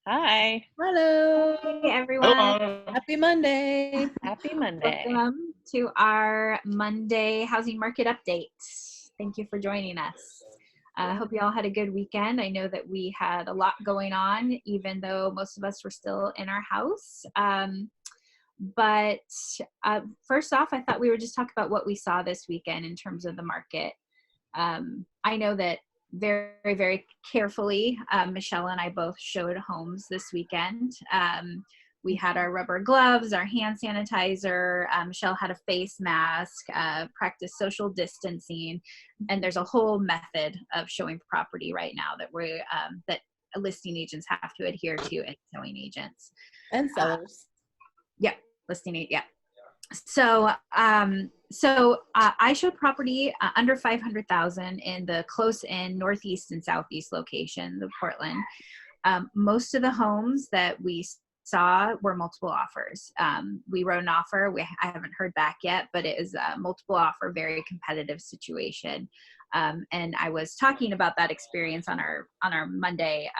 Hi. Hello. Hey everyone. Hello. Happy Monday. Happy Monday. Welcome to our Monday housing market update. Thank you for joining us. I hope you all had a good weekend. I know that we had a lot going on, even though most of us were still in our house. But first off, I thought we would just talk about what we saw this weekend in terms of the market. I know that very, very carefully, Michelle and I both showed homes this weekend. We had our rubber gloves, our hand sanitizer. Michelle had a face mask, practiced social distancing, and there's a whole method of showing property right now that that listing agents have to adhere to, and showing agents And sellers. So I showed property under 500,000 in the close-in northeast and southeast locations of Portland. Most of the homes that we saw were multiple offers. We wrote an offer. I haven't heard back yet, but it is a multiple offer, very competitive situation. And I was talking about that experience on our Monday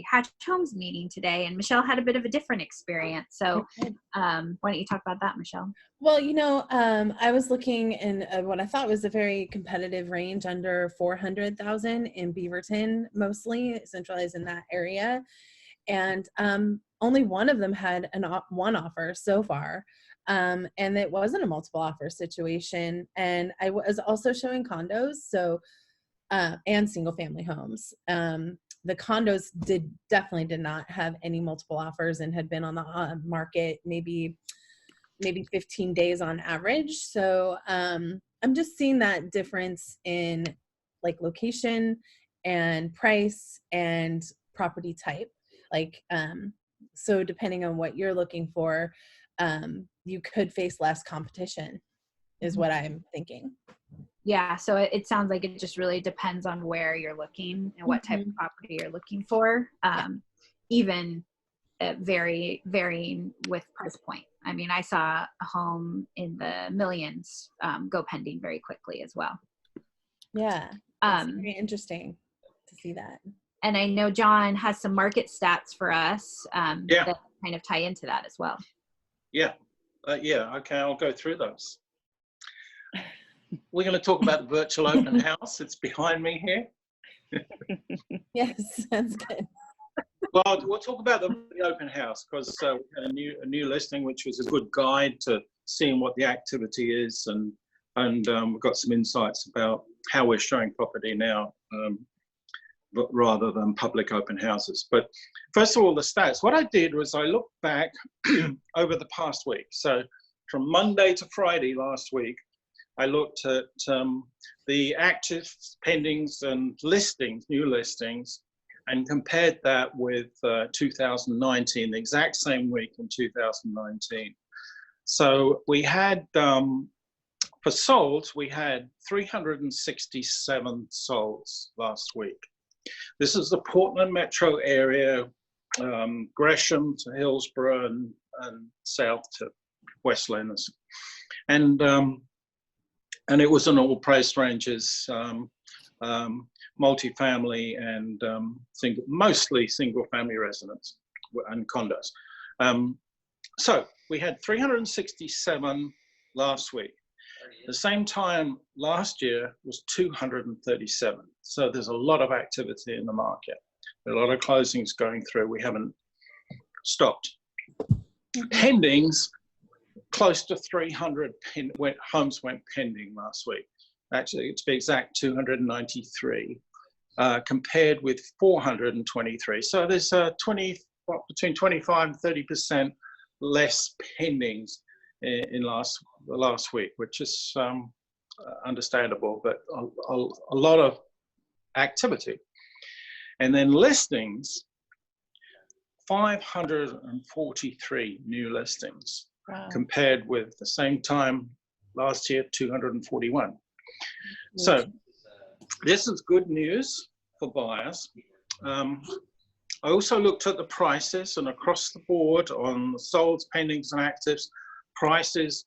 Hatch Homes meeting today, and Michelle had a bit of a different experience. So why don't you talk about that, Michelle? Well, I was looking in what I thought was a very competitive range under 400,000 in Beaverton, mostly centralized in that area. And only one of them had one offer so far. And it wasn't a multiple offer situation. And I was also showing condos, and single family homes. The condos definitely did not have any multiple offers and had been on the market maybe 15 days on average. So I'm just seeing that difference in like location and price and property type. So depending on what you're looking for, you could face less competition is what I'm thinking. Yeah, so it sounds like it just really depends on where you're looking and what type of property you're looking for, even varying with price point. I mean, I saw a home in the millions go pending very quickly as well. Yeah, it's very interesting to see that. And I know John has some market stats for us that kind of tie into that as well. Yeah. Okay, I'll go through those. We're going to talk about the virtual open house. It's behind me here. Yes, that's good. Well, we'll talk about the open house because we had a new listing, which was a good guide to seeing what the activity is, and we've got some insights about how we're showing property now, but rather than public open houses. But first of all, the stats. What I did was I looked back over the past week. So from Monday to Friday last week, I looked at the active pendings and listings, new listings, and compared that with 2019, the exact same week in 2019. So we had, for solds, we had 367 solds last week. This is the Portland metro area, Gresham to Hillsborough and south to West Lenners. And it was in all price ranges, multifamily and mostly single family residents and condos. So we had 367 last week. The same time last year was 237. So there's a lot of activity in the market. There are a lot of closings going through. We haven't stopped. Pendings, close to 300 homes went pending last week. Actually, to be exact, 293, compared with 423. So there's between 25 and 30% less pendings in the last week, which is understandable, but a lot of activity. And then listings, 543 new listings. Wow. Compared with the same time last year, 241. So this is good news for buyers. I also looked at the prices, and across the board on solds, pendings, and actives, prices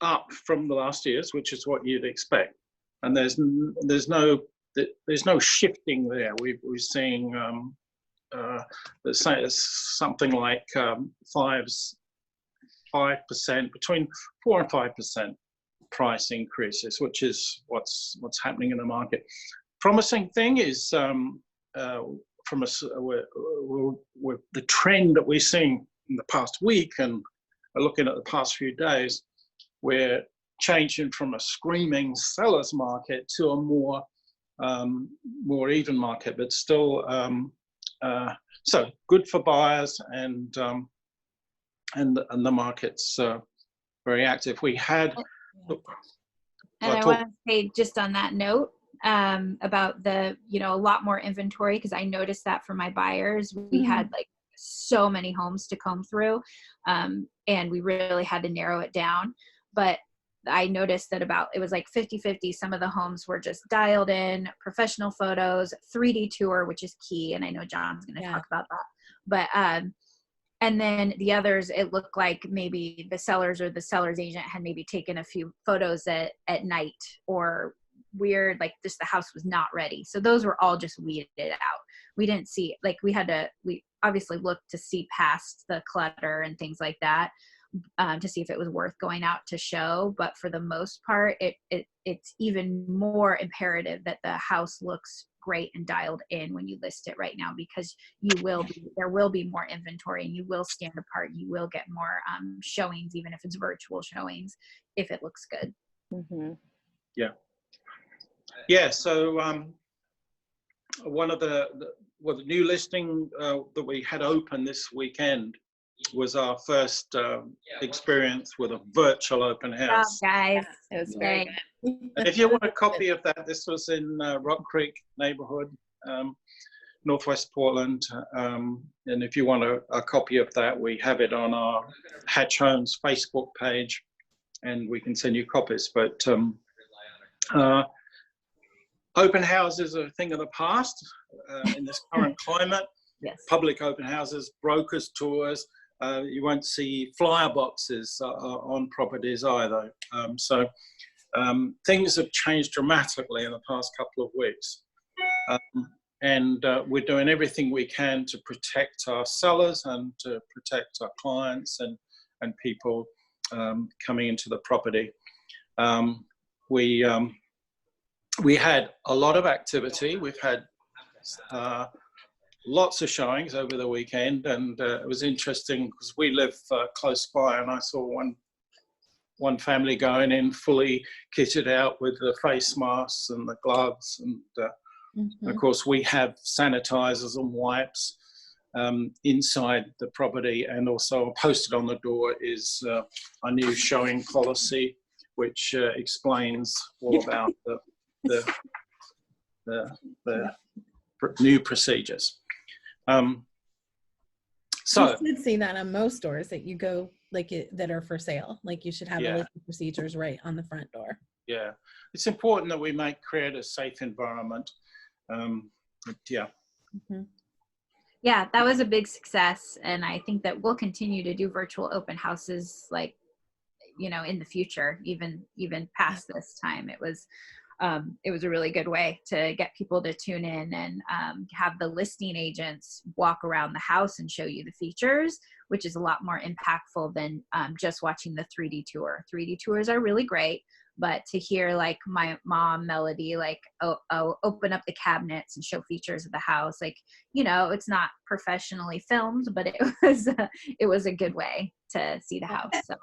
up from the last year's, which is what you'd expect. And there's no there's no shifting there. We're seeing something like 5%, between 4 and 5% price increases, which is what's happening in the market. Promising thing is with the trend that we're seeing in the past week and looking at the past few days, we're changing from a screaming seller's market to a more even market, but still so good for buyers, and the market's very active. We had. And I want to say, just on that note, about the, a lot more inventory, because I noticed that for my buyers, we had like so many homes to comb through, and we really had to narrow it down. But I noticed that it was like 50-50. Some of the homes were just dialed in, professional photos, 3D tour, which is key. And I know John's going to talk about that. But, and then the others, it looked like maybe the sellers or the seller's agent had maybe taken a few photos at night, or weird, like just the house was not ready. So those were all just weeded out. We didn't see, like we obviously looked to see past the clutter and things like that, to see if it was worth going out to show. But for the most part, it's even more imperative that the house looks great and dialed in when you list it right now, because there will be more inventory, and you will stand apart. You will get more showings, even if it's virtual showings, if it looks good. Yeah. So one of the new listing that we had open this weekend was our first experience with a virtual open house. Wow, guys, It was very good. And if you want a copy of that, this was in Rock Creek neighborhood, Northwest Portland. And if you want a copy of that, we have it on our Hatch Homes Facebook page, and we can send you copies. But open houses are a thing of the past in this current climate. Yes. Public open houses, brokers tours. You won't see flyer boxes on properties either. So things have changed dramatically in the past couple of weeks. And we're doing everything we can to protect our sellers and to protect our clients and people coming into the property. We had a lot of activity. We've had lots of showings over the weekend, and it was interesting because we live close by, and I saw one family going in fully kitted out with the face masks and the gloves, and of course we have sanitizers and wipes inside the property, and also posted on the door is a new showing policy which explains all about the new procedures. So you should see that on most stores that you go that are for sale. Like you should have the procedures right on the front door. Yeah, it's important that we create a safe environment. Yeah, that was a big success, and I think that we'll continue to do virtual open houses, like in the future, even past this time. It was a really good way to get people to tune in and have the listing agents walk around the house and show you the features, which is a lot more impactful than just watching the 3D tour. 3D tours are really great, but to hear like my mom, Melody, like, open up the cabinets and show features of the house, like, it's not professionally filmed, but it was a good way to see the house. So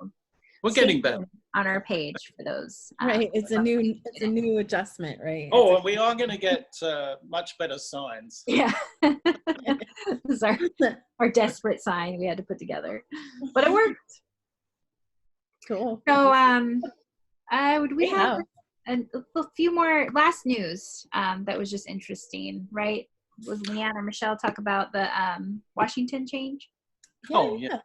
we're getting better on our page for those. Right. It's a new adjustment, right? Oh, and we are going to get much better signs. Yeah. This is our desperate sign we had to put together, but it worked. Cool. So, would we have a few more last news that was just interesting, right? Was Leanne or Michelle talk about the Washington change? Yeah.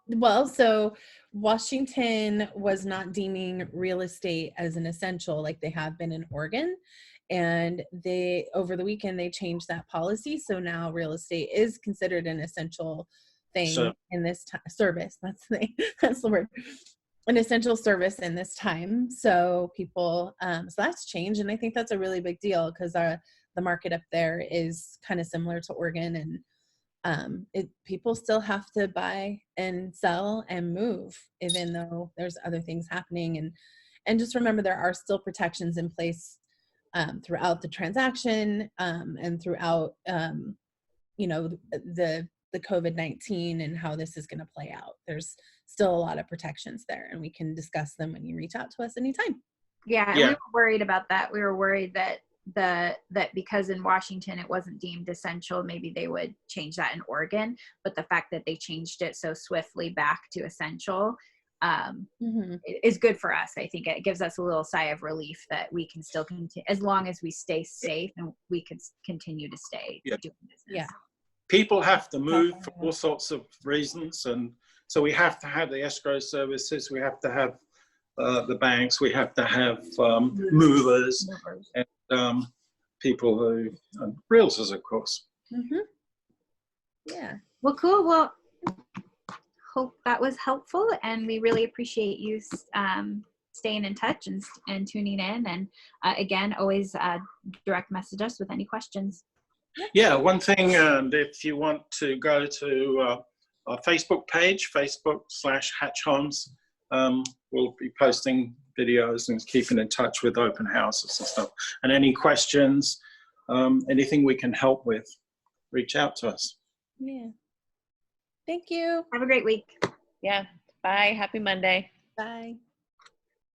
Well, so Washington was not deeming real estate as an essential like they have been in Oregon. And over the weekend, they changed that policy. So now real estate is considered an essential thing in this service. That's the word. an essential service in this time. So people, so that's changed. And I think that's a really big deal because the market up there is kind of similar to Oregon, and people still have to buy and sell and move, even though there's other things happening. And just remember, there are still protections in place throughout the transaction and throughout, you know, the COVID-19 and how this is going to play out. There's still a lot of protections there, and we can discuss them when you reach out to us anytime. Yeah, and Yeah. we were worried about that. We were worried that that because in Washington it wasn't deemed essential, maybe they would change that in Oregon. But the fact that they changed it so swiftly back to essential is good for us. I think it gives us a little sigh of relief that we can still continue, as long as we stay safe, and we can continue to stay Yeah. doing business. Yeah. People have to move for all sorts of reasons, and so we have to have the escrow services, we have to have the banks, we have to have movers, and people who, realtors, of course. Yeah. Well, cool. Well, hope that was helpful, and we really appreciate you staying in touch and tuning in. And again, always direct message us with any questions. Yeah, one thing, and if you want to go to our Facebook page, Facebook.com/Hatch Homes, we'll be posting videos and keeping in touch with open houses and stuff. And any questions, anything we can help with, reach out to us. Yeah. Thank you. Have a great week. Yeah. Bye. Happy Monday. Bye.